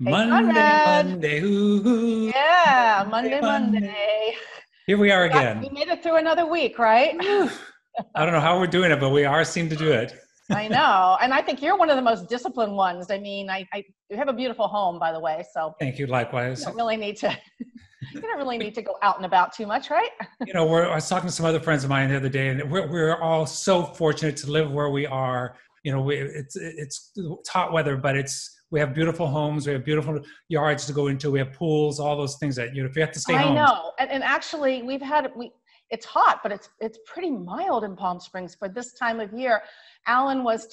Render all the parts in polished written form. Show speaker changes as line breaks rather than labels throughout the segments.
Hey,
Monday,
Conrad.
Monday, hoo,
Yeah,
Monday,
Monday,
Monday.
Monday.
Here we are
We
again.
made it through another week, right?
Whew. I don't know how we're doing it, but we are seem to do it.
I know. And I think you're one of the most disciplined ones. I mean, you have a beautiful home, by the way, so
Thank you,
you
likewise.
don't really need to you don't really need to go out and about too much, right?
I was talking to some other friends of mine the other day, and we're all so fortunate to live where we are. It's hot weather, but we have beautiful homes, we have beautiful yards to go into, we have pools, all those things that if you have to stay
I
home.
know. And actually it's hot, but it's pretty mild in Palm Springs for this time of year. Alan was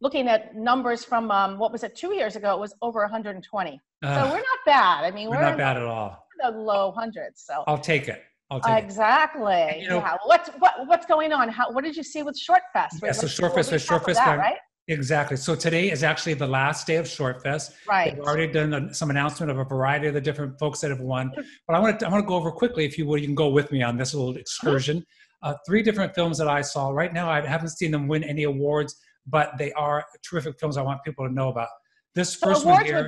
looking at numbers from what was it, 2 years ago? It was over 120. So we're
Uh,
not bad. I mean,
we're
we're
not
in
bad at all.
the low hundreds. So
I'll take it. I'll take it. And,
exactly. Yeah. What's going on? What did you see with Short Fest?
Yeah, so
Let's recap of that, right?
exactly. So today is actually the last day of Short Fest. They've
Right.
already done some announcement of a variety of the different folks that have won. But I want to go over quickly, if you would, you can go with me on this little
Mhm.
excursion. Three different films that I saw. Right now, I haven't seen them win any awards, but they are terrific films I want people to know about. This
So
first one here,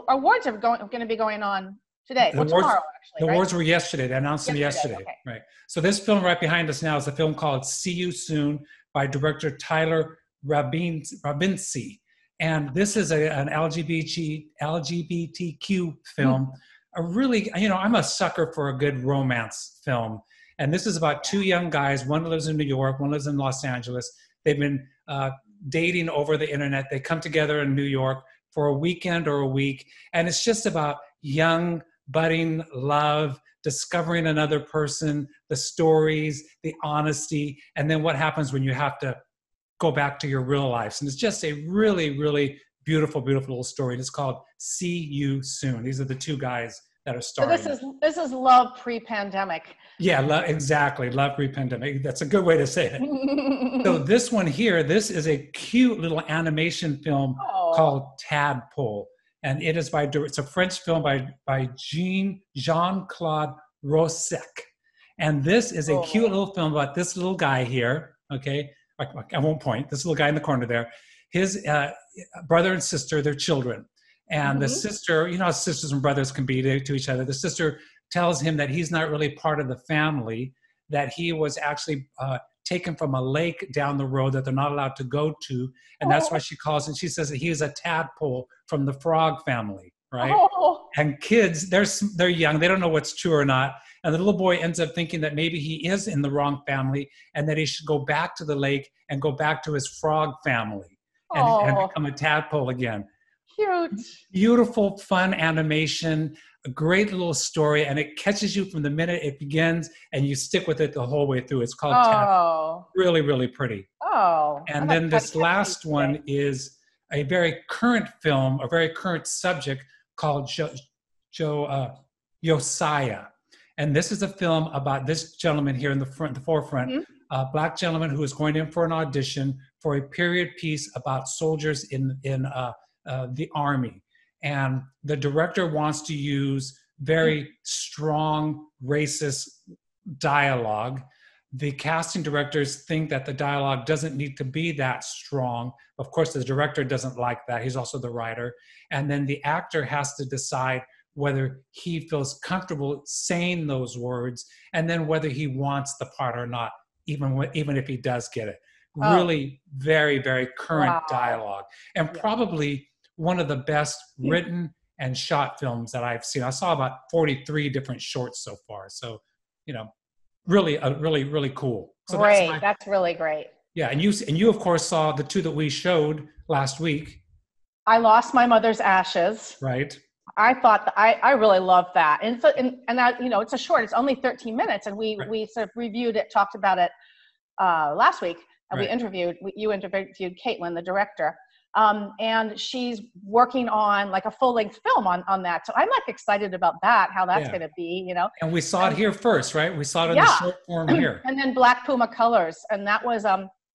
awards are going to be going on today.
the
Well,
awards,
tomorrow
the
actually, right?
awards were yesterday. They announced them
Yesterday.
yesterday,
Okay.
right? So this film right behind us now is a film called "See You Soon" by director Tyler Rabinski, and this is an LGBTQ
Mm.
film. A really, I'm a sucker for a good romance film, and this is about two young guys. One lives in New York, one lives in Los Angeles. They've been dating over the internet. They come together in New York for a weekend or a week, and it's just about young budding love, discovering another person, the stories, the honesty, and then what happens when you have to go back to your real lives. And it's just a really, really beautiful, beautiful little story. It's called See You Soon. These are the two guys that are
So
starring in it.
this is love pre-pandemic.
Yeah, exactly. Love pre-pandemic. That's a good way to say it. So this one here, this is a cute little animation film
Oh.
called Tadpole, and it's a French film by Jean-Claude Rosec, and this is a cute
Oh.
little film about this little guy here. Okay, I won't point. This little guy in the corner there, his brother and sister, their children, and the
Hmm.
sister, how sisters and brothers can be to each other. The sister tells him that he's not really part of the family, that he was actually taken from a lake down the road that they're not allowed to go to. And that's why
Oh.
she calls it, she says that he is a tadpole from the frog family, right?
Oh.
And kids, they're young, they don't know what's true or not. And the little boy ends up thinking that maybe he is in the wrong family and that he should go back to the lake and go back to his frog family and
Oh.
become a tadpole again.
Cute.
Beautiful, fun animation, a great little story, and it catches you from the minute it begins, and you stick with it the whole way through. It's called Tap.
Oh.
Really, really pretty.
Oh.
And
I've
then
got to
this
catch these
last
today.
one is a very current film, a very current subject called Josiah. And this is a film about this gentleman here in the forefront,
Mhm.
a black gentleman who is going in for an audition for a period piece about soldiers in the army. And the director wants to use very strong racist dialogue. The casting directors think that the dialogue doesn't need to be that strong. Of course, the director doesn't like that. He's also the writer. And then the actor has to decide whether he feels comfortable saying those words and then whether he wants the part or not, even if he does get it.
Oh.
Really very, very current
Wow.
dialogue, and
Yeah.
probably one of the best written and shot films that I've seen. I saw about 43 different shorts so far. So, you know, really, really, really cool. So that's
Great. That's really great.
yeah. And you of course saw the two that we showed last week,
I lost my mother's ashes.
right?
I thought I really loved that, and that, it's a short. It's only 13 minutes, and
Right,
we sort of reviewed it, talked about it last week, and
right.
you interviewed Caitlin, the director, and she's working on like a full length film on that. So I'm like excited about that, how that's
Yeah.
going to be,
And we saw it
and
here first, right? We saw it in the
yeah,
short form here.
and then Black Puma Colors, and that was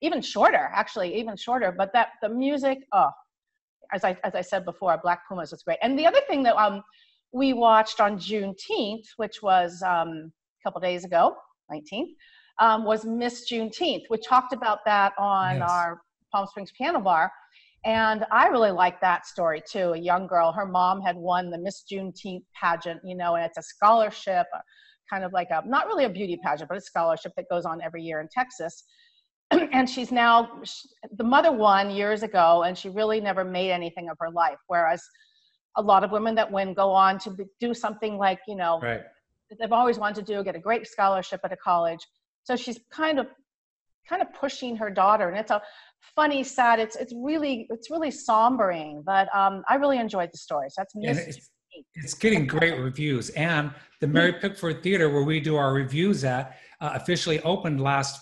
even shorter, actually, even shorter. But the music, oh, as I said before, Black Pumas was great. And the other thing that we watched on Juneteenth, which was a couple days ago, 19th, was Miss Juneteenth. We talked about that on
Yes.
our Palm Springs Piano Bar. And I really like that story too. A young girl, her mom had won the Miss Juneteenth pageant, you know, and it's a scholarship, kind of like not really a beauty pageant, but a scholarship that goes on every year in Texas. And she's now, the mother won years ago, and she really never made anything of her life. Whereas a lot of women that win go on to do something like, you know,
Right.
they've always wanted to do, get a great scholarship at a college. So she's kind of pushing her daughter, and it's a funny, sad, it's really sombering, but I really enjoyed the story. So that's
it's getting great reviews. And the Mary Pickford Theater, where we do our reviews at, officially opened last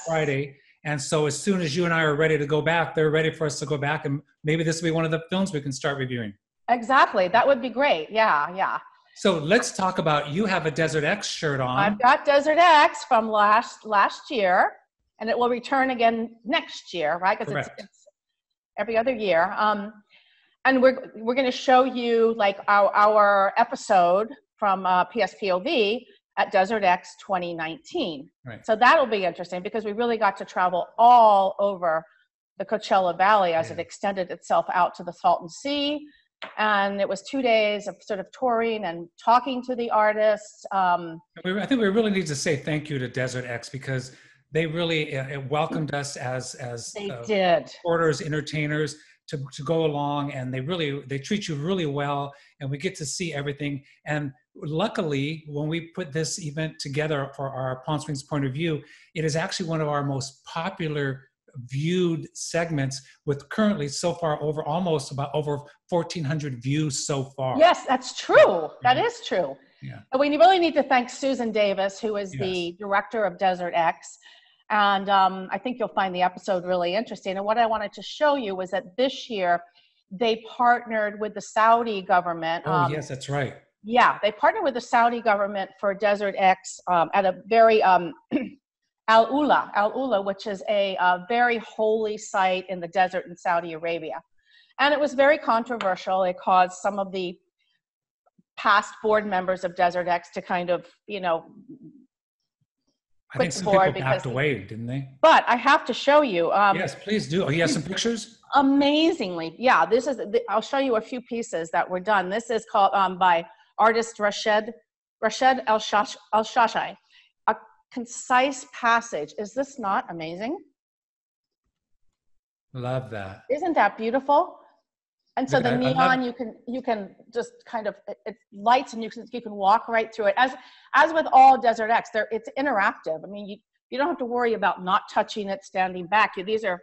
Friday. And so as soon as you and I are ready to go back, they're ready for us to go back, and maybe this will be one of the films we can start reviewing.
Exactly. That would be great. Yeah.
So let's talk about, you have a Desert X shirt on.
I've got Desert X from last year, and it will return again next year, right? Because it's every other year. And we're going to show you like our episode from PSPOV at Desert X 2019.
Right.
So that'll be interesting because we really got to travel all over the Coachella Valley as it extended itself out to the Salton Sea. And it was 2 days of sort of touring and talking to the artists.
I think we really need to say thank you to Desert X, because they really welcomed us as supporters, entertainers, to go along, and they treat you really well, and we get to see everything. And luckily, when we put this event together for our Palm Springs Point of View, it is actually one of our most popular viewed segments, with currently so far over 1,400 views so far.
Yes, that's true. That is true.
Yeah.
And we really need to thank Susan Davis, who is the director of Desert X. And I think you'll find the episode really interesting. And what I wanted to show you was that this year they partnered with the Saudi government.
Oh, yes, that's right.
Yeah, they partnered with the Saudi government for Desert X at a very Al Ula, which is a very holy site in the desert in Saudi Arabia. And it was very controversial. It caused some of the past board members of Desert X to kind of, you know,
I think some people backed away, didn't they?
But I have to show you.
Yes, please do. Oh, you have some pictures?
Amazingly. Yeah, I'll show you a few pieces that were done. This is called by artist Rashed El-Shashai. A concise passage. Is this not amazing?
Love that.
Isn't that beautiful? And so the neon, you can just kind of, it lights, and you can walk right through it. As with all Desert X, it's interactive. I mean, you don't have to worry about not touching it, standing back. These are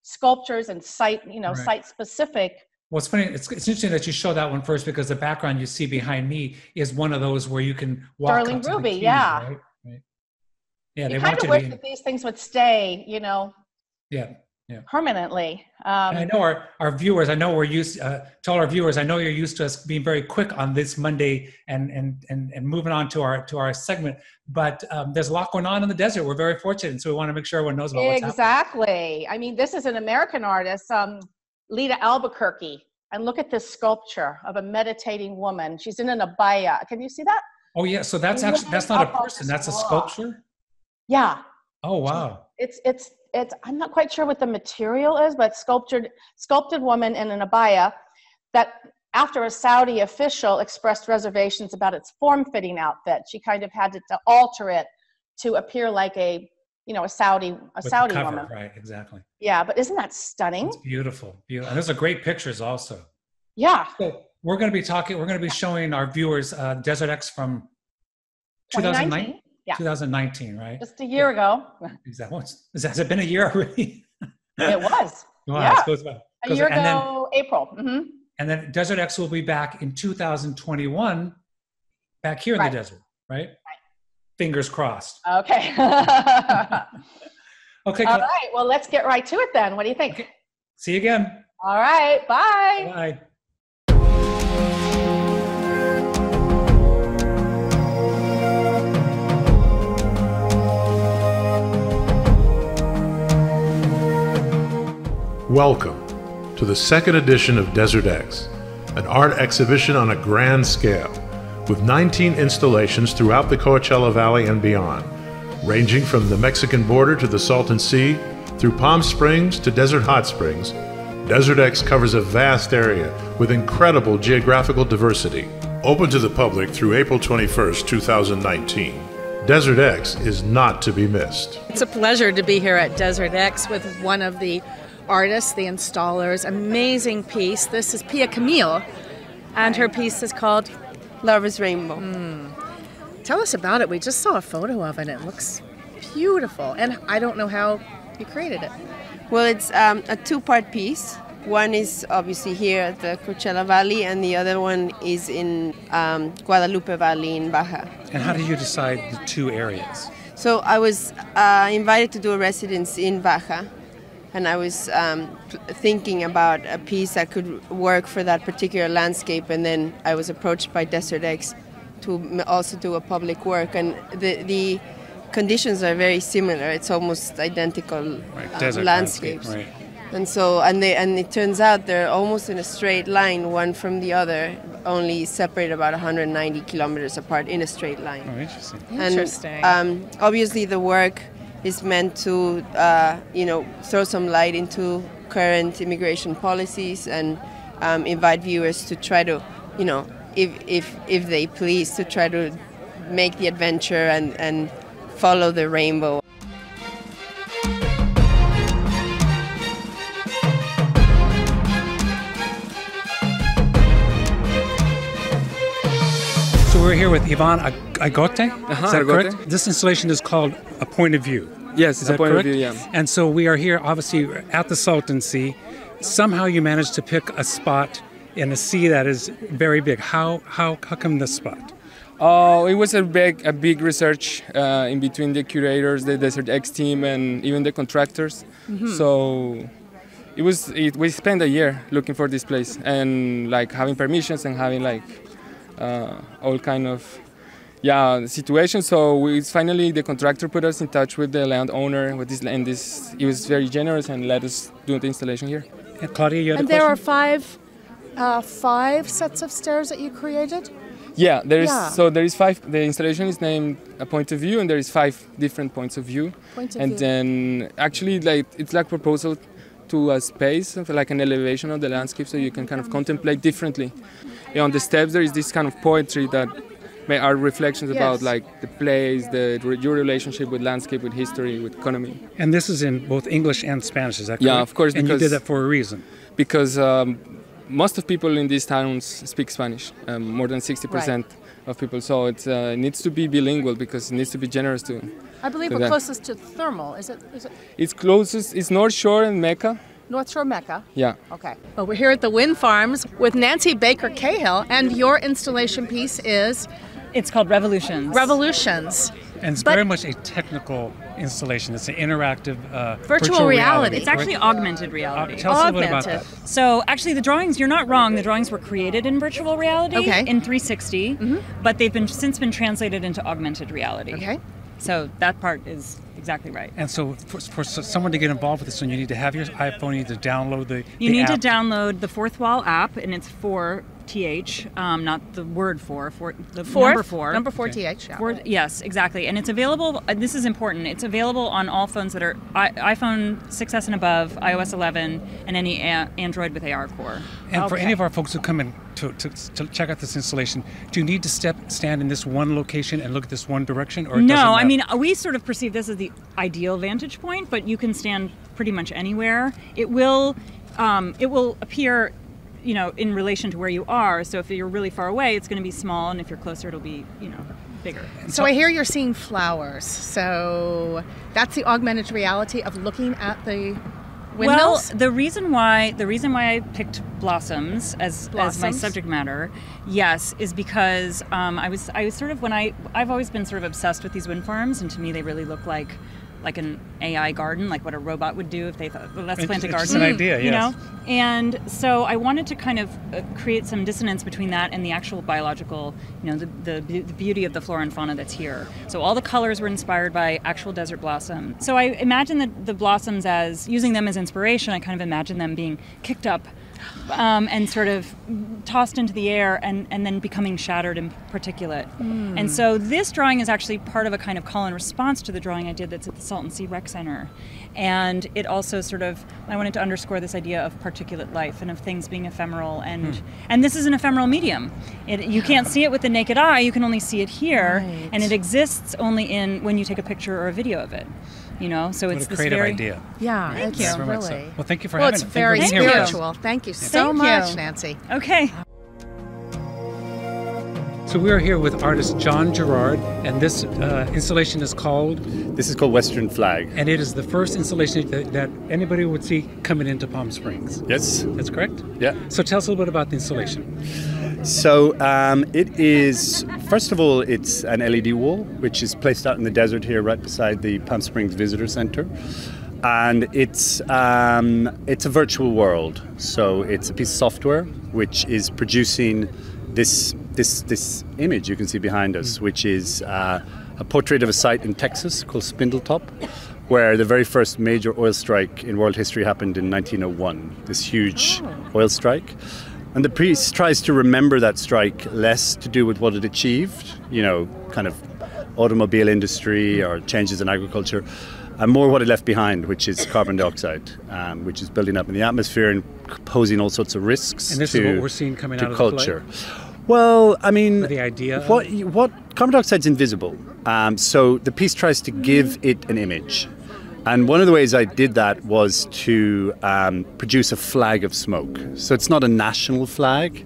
sculptures and site specific.
Well, it's funny. It's interesting that you show that one first, because the background you see behind me is one of those where you can walk
Sterling
up to
Ruby,
the keys,
yeah.
Right? Yeah,
you kind of wish that these things would stay, you know.
Yeah.
Permanently.
And I know our viewers, I know we're used to all our viewers, I know you're used to us being very quick on this Monday and moving on to our segment, but there's a lot going on in the desert. We're very fortunate, and so we want to make sure everyone knows about what's happening.
Exactly. I mean, this is an American artist, Lita Albuquerque, and look at this sculpture of a meditating woman. She's in an abaya. Can you see that?
Oh yeah, so that's not a person, that's a sculpture?
Yeah.
Oh wow.
It's I'm not quite sure what the material is, but sculpted woman in an abaya that, after a Saudi official expressed reservations about its form-fitting outfit, she kind of had to alter it to appear like a Saudi woman.
Right, exactly.
Yeah, but isn't that stunning?
It's beautiful. And those are great pictures also.
Yeah.
So we're going to be showing our viewers Desert X from 2019. Yeah. 2019, right?
Just a year ago.
Has it been a year already?
It was.
Wow,
yeah.
A
year ago, April. Mm-hmm.
And then Desert X will be back in 2021, back here in the desert, right? Fingers crossed.
Okay.
Okay.
All right. Well, let's get right to it then. What do you think?
Okay. See you again.
All right. Bye.
Bye.
Welcome to the second edition of Desert X, an art exhibition on a grand scale, with 19 installations throughout the Coachella Valley and beyond, ranging from the Mexican border to the Salton Sea, Through Palm Springs to Desert Hot Springs, Desert X covers a vast area with incredible geographical diversity. Open to the public through April 21st, 2019. Desert X is not to be missed.
It's a pleasure to be here at Desert X with one of the artists, the installers. Amazing piece. This is Pia Camille, and her piece is called
Lover's Rainbow.
Tell us about it. We just saw a photo of it. It looks beautiful, and I don't know how you created it.
Well, it's a two-part piece. One is obviously here at the Coachella Valley, and the other one is in Guadalupe Valley in Baja.
And how did you decide the two areas?
So I was invited to do a residence in Baja, and I was thinking about a piece that could work for that particular landscape, and then I was approached by Desert X to also do a public work, and the conditions are very similar. It's almost identical landscapes.
Right.
And so, and it turns out they're almost in a straight line, one from the other, only separate about 190 kilometers apart in a straight line.
Oh, interesting.
And obviously the work is meant to, throw some light into current immigration policies and invite viewers to try to, if they please, to try to make the adventure and follow the rainbow.
So we're here with Ivan Agote. Is that correct? This installation is called A Point of View.
Yes, it's a point of view, yeah.
And so we are here, obviously, at the Salton Sea. Somehow you managed to pick a spot in a sea that is very big. How come this spot?
Oh, it was a big research in between the curators, the Desert X team, and even the contractors. So we spent a year looking for this place and like having permissions and having like all kind of situations. So finally the contractor put us in touch with the landowner with this. He was very generous and let us do the installation here.
And Claudia, you had
and
a question?
There are five sets of stairs that you created?
Yeah, there is five. The installation is named A Point of View, and there is 5 different points of view. Then actually, it's like proposal to a space, like an elevation of the landscape, so you can kind of contemplate differently. On the steps, there is this kind of poetry that are reflections about like the place, your relationship with landscape, with history, with economy.
And this is in both English and Spanish, is that correct?
Yeah, of course.
And you did that for a reason.
Because most of people in these towns speak Spanish, more than 60% of people. So it needs to be bilingual because it needs to be generous to.
I believe we're closest to Thermal. Is it?
It's closest. It's North Shore and Mecca.
North Shore Mecca?
Yeah.
Okay. Well, we're here at the Wind Farms with Nancy Baker Cahill, and your installation piece is?
It's called Revolutions.
Revolutions.
And it's very much a technical installation. It's an interactive
virtual reality.
It's actually augmented reality.
Tell us a little bit about that.
So actually the drawings, you're not wrong, the drawings were created in virtual reality in 360, but they've since been translated into augmented reality.
Okay.
So that part is exactly right.
And so for someone to get involved with this one, you need to have your iPhone, you need to download the
You need
app.
to download the Fourth Wall app, and it's 4TH, not the word number 4.
Number 4TH, yeah.
Yes, exactly. And it's available, this is important, it's available on all phones that are iPhone 6S and above, iOS 11, and any Android with AR core.
And for any of our folks who come in to check out this installation, do you need to stand in this one location and look at this one direction? Or
no, I mean, we sort of perceive this as the ideal vantage point, but you can stand pretty much anywhere. It will appear, in relation to where you are. So if you're really far away, it's going to be small, and if you're closer, it'll be, bigger.
So I hear you're seeing flowers. So that's the augmented reality of looking at the windmills?
Well, the reason why I picked blossoms as my subject matter, yes, is because I was sort of I've always been sort of obsessed with these wind farms, and to me they really look like an AI garden, like what a robot would do if they thought, well, let's plant a garden.
It's an idea, yes.
And so I wanted to kind of create some dissonance between that and the actual biological, the beauty of the flora and fauna that's here. So all the colors were inspired by actual desert blossom. So I imagine the blossoms as, using them as inspiration, I kind of imagine them being kicked up and sort of tossed into the air and then becoming shattered in particulate. And so this drawing is actually part of a kind of call and response to the drawing I did that's at the Salton Sea Rec Center. And it also sort of, I wanted to underscore this idea of particulate life and of things being ephemeral. And this is an ephemeral medium. You can't see it with the naked eye, you can only see it here.
Right.
And it exists only when you take a picture or a video of it. You know, so
What
it's
a
this
creative
very
idea.
Yeah,
Thank
it's
you.
Very much so.
really.
Well, thank you for
Well,
having
it's
it. Thank
very
you for being here with us.
spiritual. Thank you so
Thank
much,
you.
Nancy.
Okay.
So we are here with artist John Gerard, and this installation is called,
This is called Western Flag.
and it is the first installation that anybody would see coming into Palm Springs.
Yes?
That's correct?
Yeah.
So tell us a little bit about the installation.
So it is, first of all, it's an LED wall, which is placed out in the desert here right beside the Palm Springs Visitor Center. And it's a virtual world. So it's a piece of software which is producing this image you can see behind us, which is a portrait of a site in Texas called Spindletop, where the very first major oil strike in world history happened in 1901, this huge oil strike. And the piece tries to remember that strike less to do with what it achieved, you know, kind of automobile industry or changes in agriculture, and more what it left behind, which is carbon dioxide, which is building up in the atmosphere and posing all sorts of risks
And this
to,
is what we're seeing coming
to
out of
culture.
the play?
Well, I mean,
The idea of-
what carbon dioxide's invisible, so the piece tries to give it an image. And one of the ways I did that was to produce a flag of smoke. So it's not a national flag;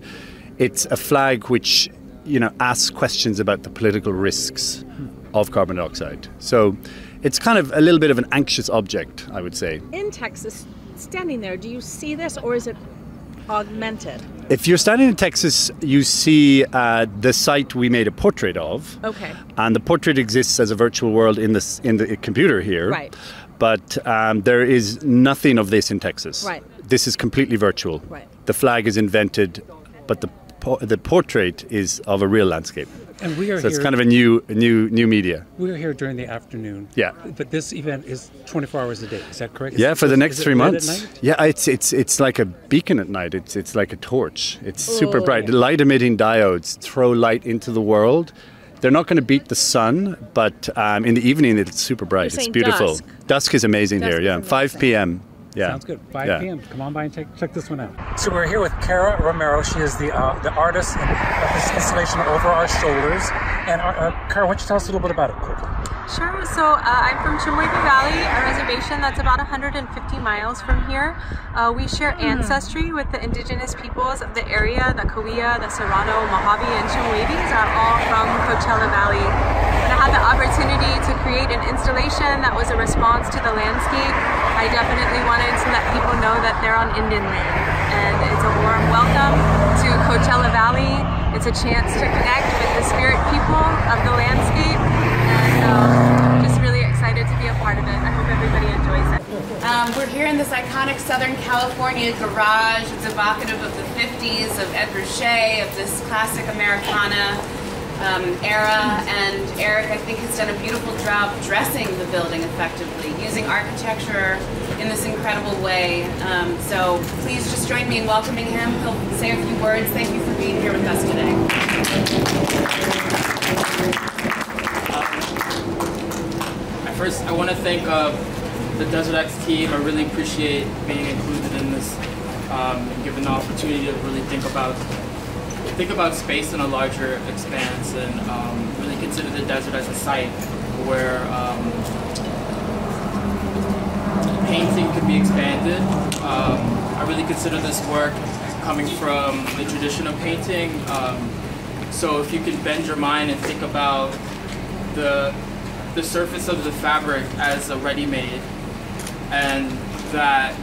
it's a flag which, you know, asks questions about the political risks of carbon dioxide. So it's kind of a little bit of an anxious object, I would say.
In Texas, standing there, do you see this or is it augmented?
If you're standing in Texas, you see the site we made a portrait of.
Okay.
And the portrait exists as a virtual world in the computer here.
Right.
But there is nothing of this in Texas.
Right.
This is completely virtual.
Right.
The flag is invented, but the portrait is of a real landscape.
And we are
So
here.
it's kind of a new media.
We are here during the afternoon.
Yeah.
But this event is 24 hours a day. Is that correct?
Yeah, for the next
is it
3
lit at
months.
night?
Yeah, it's like a beacon at night. It's like a torch. It's super bright. The light emitting diodes throw light into the world. They're not going to beat the sun, but in the evening it's super bright. It's
saying
beautiful.
dusk.
Dusk is amazing
Dusk
here.
is
Yeah,
amazing.
5 p.m. Yeah.
Sounds good. 5
Yeah.
p.m. Come on by and check this one out. So we're here with Cara Romero. She is the artist of this installation Over Our Shoulders. And Cara, why don't you tell us a little bit about it quickly?
Sure. So I'm from Chimoipa Valley, a reservation that's about 150 miles from here. We share ancestry with the indigenous peoples of the area. The Cahuilla, the Serrano, Mojave, and Chemehuevis are all from Coachella Valley. And I had the opportunity to create an installation that was a response to the landscape. I definitely wanted to let people know that they're on Indian land. And it's a warm welcome to Coachella Valley. It's a chance to connect with the spirit people of the landscape. And just really excited to be a part of it. I hope everybody enjoys it.
We're here in this iconic Southern California garage. It's evocative of the 50s, of Ed Ruscha, of this classic Americana era. And Eric, I think, has done a beautiful job dressing the building effectively, using architecture in this incredible way. So please just join me in welcoming him. He'll say a few words. Thank you for being here with us today.
First, I want to thank the Desert X team. I really appreciate being included in this, and given the opportunity to really think about space in a larger expanse, and really consider the desert as a site where painting can be expanded. I really consider this work coming from the tradition of painting. So if you can bend your mind and think about the surface of the fabric as a ready-made, and that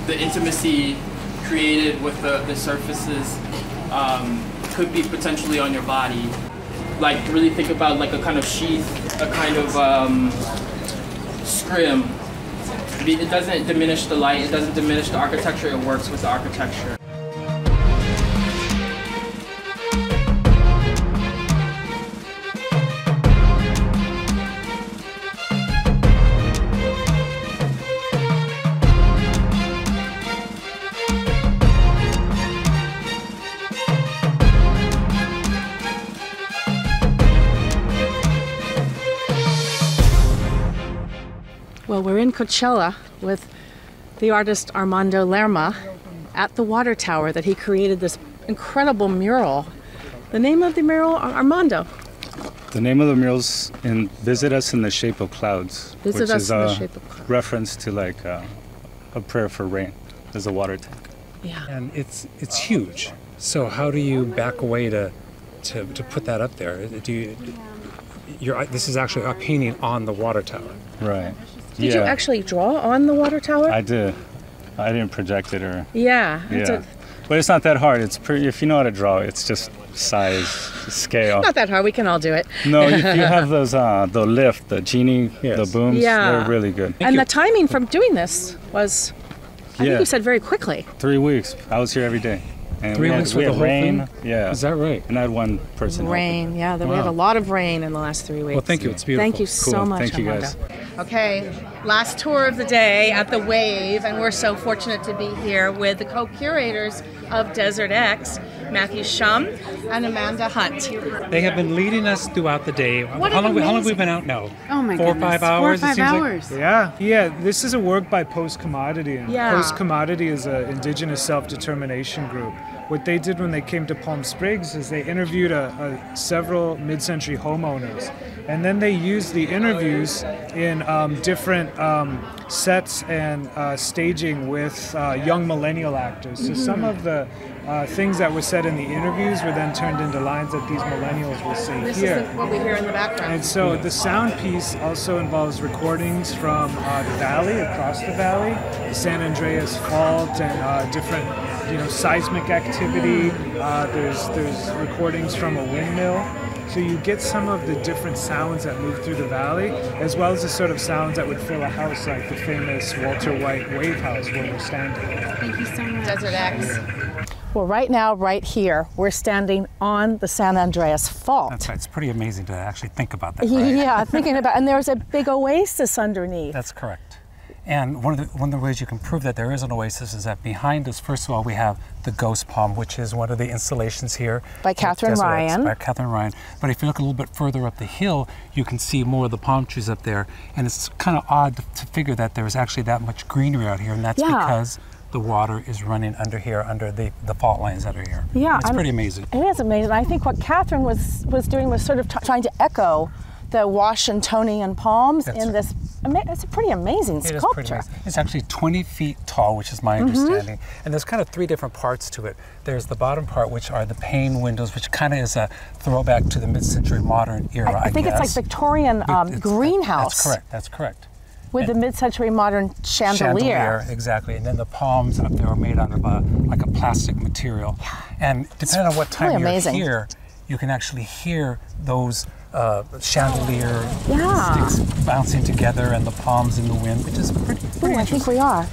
the intimacy created with the surfaces could be potentially on your body. Like, really think about like a kind of sheath, a kind of scrim. It doesn't diminish the light, it doesn't diminish the architecture, it works with the architecture.
Well, we're in Coachella with the artist Armando Lerma at the water tower that he created this incredible mural. The name of the mural, Armando?
The name of the mural's in Visit Us in the Shape of Clouds,
Visit
which
Us
is
in the
a
Shape of Clouds.
reference to like a prayer for rain. There's a water tank.
Yeah.
And it's huge. So how do you back away to put that up there? This is actually a painting on the water tower.
Right.
Did you actually draw on the water tower?
I did. I didn't project it or.
Yeah.
But it's not that hard. It's pretty. If you know how to draw, it's just size, scale.
Not that hard. We can all do it.
No, if you have those, the lift, the genie, the booms, they're really good.
And the timing from doing this was, I think you said very quickly.
3 weeks. I was here every day. And
3 weeks for the whole
rain.
thing?
Yeah.
Is that right?
And I had one person.
Rain, yeah. We had a lot of rain in the last 3 weeks.
Well, thank you. It's beautiful.
Thank you so much,
Thank you, guys.
Okay, last tour of the day at the Wave, and we're so fortunate to be here with the co-curators of Desert X, Matthew Shum and Amanda Hunt.
They have been leading us throughout the day. How long have we been out now?
Oh my
4 or
goodness.
5 hours?
4 or 5 hours.
Like? Yeah. This is a work by Post Commodity. And
Yeah.
Post Commodity is an indigenous self-determination group. What they did when they came to Palm Springs is they interviewed several mid-century homeowners, and then they used the interviews in different sets and staging with young millennial actors. So some of the things that were said in the interviews were then turned into lines that these millennials will say
This
here.
is what we hear in the background.
And so the sound piece also involves recordings from the valley, across the valley, the San Andreas Fault, and different, seismic activity. There's recordings from a windmill. So you get some of the different sounds that move through the valley, as well as the sort of sounds that would fill a house, like the famous Walter White Wave House where we're standing.
Thank you so much.
Desert X. Well, right now, right here, we're standing on the San Andreas Fault.
That's right. It's pretty amazing to actually think about that. Right?
Yeah, thinking about, and there's a big oasis underneath.
That's correct. And one of the ways you can prove that there is an oasis is that behind us, first of all, we have the Ghost Palm, which is one of the installations here.
By Catherine Ryan.
By Catherine Ryan. But if you look a little bit further up the hill, you can see more of the palm trees up there. And it's kind of odd to figure that there's actually that much greenery out here, and that's because the water is running under here, under the fault lines that are here.
Yeah.
It's pretty amazing.
It is amazing. I think what Catherine was doing was sort of trying to echo the Washingtonian palms in this. It's a pretty amazing sculpture.
It is pretty amazing. It's actually 20 feet tall, which is my understanding. And there's kind of 3 different parts to it. There's the bottom part, which are the pane windows, which kind of is a throwback to the mid-century modern era, I
think
guess.
it's like Victorian greenhouse.
That's correct.
With the mid-century modern chandelier.
Exactly. And then the palms up there are made out of like a plastic material. Yeah. And depending on what time you're here, you can actually hear those chandelier sticks bouncing together and the palms in the wind, which is pretty interesting.
I think we are.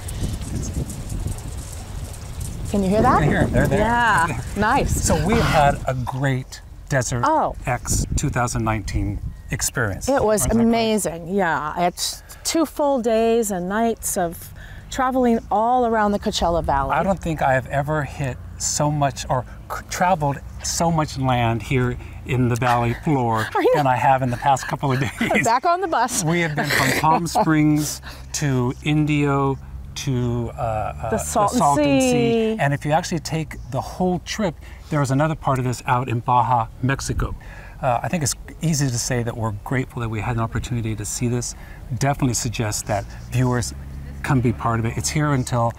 Can you hear that?
I can hear them. They're there.
Yeah, nice.
So we had a great Desert X 2019 experience.
It was amazing. Yeah, it's 2 full days and nights of traveling all around the Coachella Valley.
I don't think I have ever hit so much or traveled so much land here in the valley floor than I have in the past couple of days.
Back on the bus.
We have been from Palm Springs to Indio to
the Salton Sea.
And if you actually take the whole trip, there is another part of this out in Baja, Mexico. I think it's easy to say that we're grateful that we had an opportunity to see this. Definitely suggest that viewers come be part of it. It's here until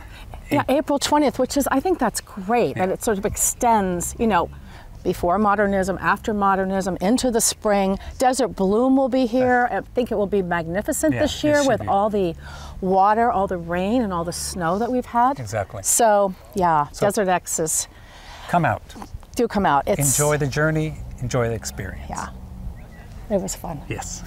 April 20th, which is, I think that's great, that it sort of extends, before modernism, after modernism, into the spring. Desert Bloom will be here. I think it will be magnificent this year with all the water, all the rain, and all the snow that we've had.
Exactly.
So, Desert X is...
Come out.
Do come out.
Enjoy the journey, enjoy the experience.
Yeah. It was fun.
Yes.